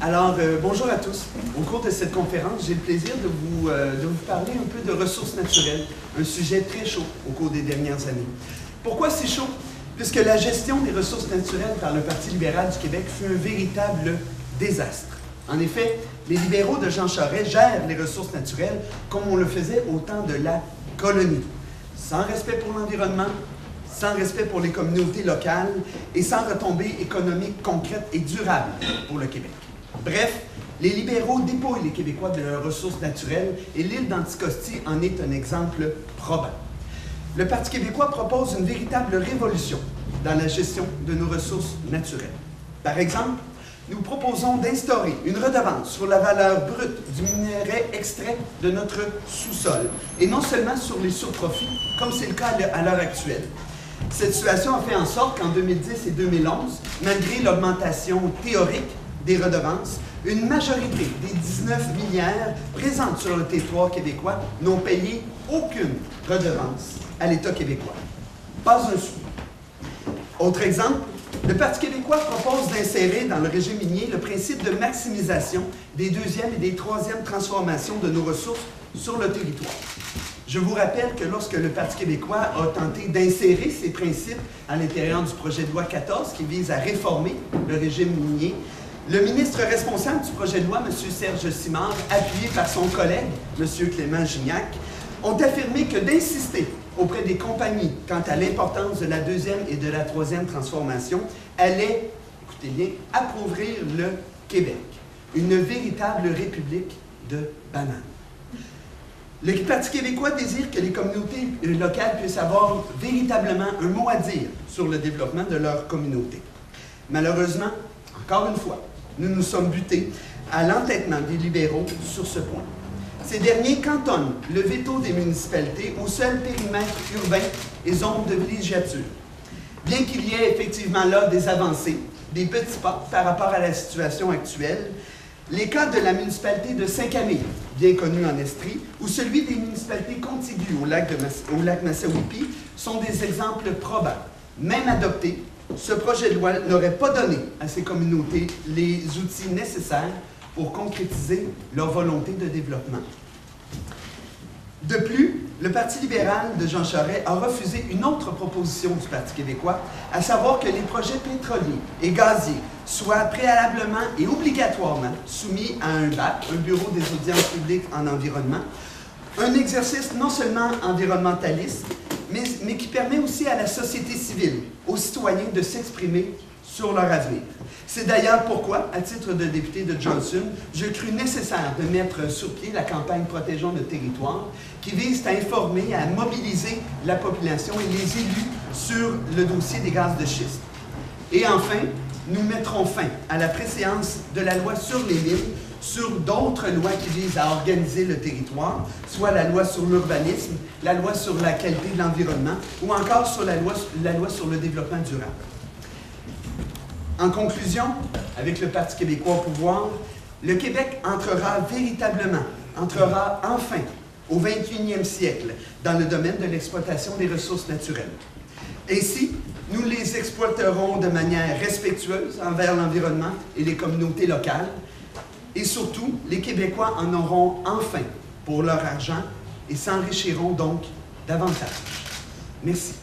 Alors, bonjour à tous. Au cours de cette conférence, j'ai le plaisir de vous parler un peu de ressources naturelles, un sujet très chaud au cours des dernières années. Pourquoi c'est chaud? Puisque la gestion des ressources naturelles par le Parti libéral du Québec fut un véritable désastre. En effet, les libéraux de Jean Charest gèrent les ressources naturelles comme on le faisait au temps de la colonie, sans respect pour l'environnement, sans respect pour les communautés locales et sans retombées économiques concrètes et durables pour le Québec. Bref, les libéraux dépouillent les Québécois de leurs ressources naturelles et l'île d'Anticosti en est un exemple probant. Le Parti québécois propose une véritable révolution dans la gestion de nos ressources naturelles. Par exemple, nous proposons d'instaurer une redevance sur la valeur brute du minerai extrait de notre sous-sol, et non seulement sur les surprofits, comme c'est le cas à l'heure actuelle. Cette situation a fait en sorte qu'en 2010 et 2011, malgré l'augmentation théorique des redevances, une majorité des 19 minières présentes sur le territoire québécois n'ont payé aucune redevance à l'État québécois. Pas un sou. Autre exemple, le Parti québécois propose d'insérer dans le régime minier le principe de maximisation des deuxièmes et des troisièmes transformations de nos ressources sur le territoire. Je vous rappelle que lorsque le Parti québécois a tenté d'insérer ces principes à l'intérieur du projet de loi 14 qui vise à réformer le régime minier, le ministre responsable du projet de loi, M. Serge Simard, appuyé par son collègue, M. Clément Gignac, ont affirmé que d'insister auprès des compagnies quant à l'importance de la deuxième et de la troisième transformation allait, écoutez bien, appauvrir le Québec, une véritable république de bananes. Le Parti québécois désire que les communautés locales puissent avoir véritablement un mot à dire sur le développement de leur communauté. Malheureusement, encore une fois, nous nous sommes butés à l'entêtement des libéraux sur ce point. Ces derniers cantonnent le veto des municipalités au seul périmètre urbain et zone de villégiature. Bien qu'il y ait effectivement là des avancées, des petits pas par rapport à la situation actuelle, les cas de la municipalité de Saint-Camille, bien connue en Estrie, ou celui des municipalités contiguës au lac Massawippi sont des exemples probants. Même adopté, ce projet de loi n'aurait pas donné à ces communautés les outils nécessaires pour concrétiser leur volonté de développement. De plus, le Parti libéral de Jean Charest a refusé une autre proposition du Parti québécois, à savoir que les projets pétroliers et gaziers soient préalablement et obligatoirement soumis à un BAP, un Bureau des audiences publiques en environnement, un exercice non seulement environnementaliste, mais qui permet aussi à la société civile, aux citoyens de s'exprimer sur leur avenir. C'est d'ailleurs pourquoi, à titre de député de Johnson, je crus nécessaire de mettre sur pied la campagne Protégeons le territoire, qui vise à informer et à mobiliser la population et les élus sur le dossier des gaz de schiste. Et enfin, nous mettrons fin à la préséance de la loi sur les mines sur d'autres lois qui visent à organiser le territoire, soit la loi sur l'urbanisme, la loi sur la qualité de l'environnement ou encore sur la loi sur le développement durable. En conclusion, avec le Parti québécois au pouvoir, le Québec entrera enfin au 21e siècle dans le domaine de l'exploitation des ressources naturelles. Ainsi, nous les exploiterons de manière respectueuse envers l'environnement et les communautés locales, et surtout, les Québécois en auront enfin pour leur argent et s'enrichiront donc davantage. Merci.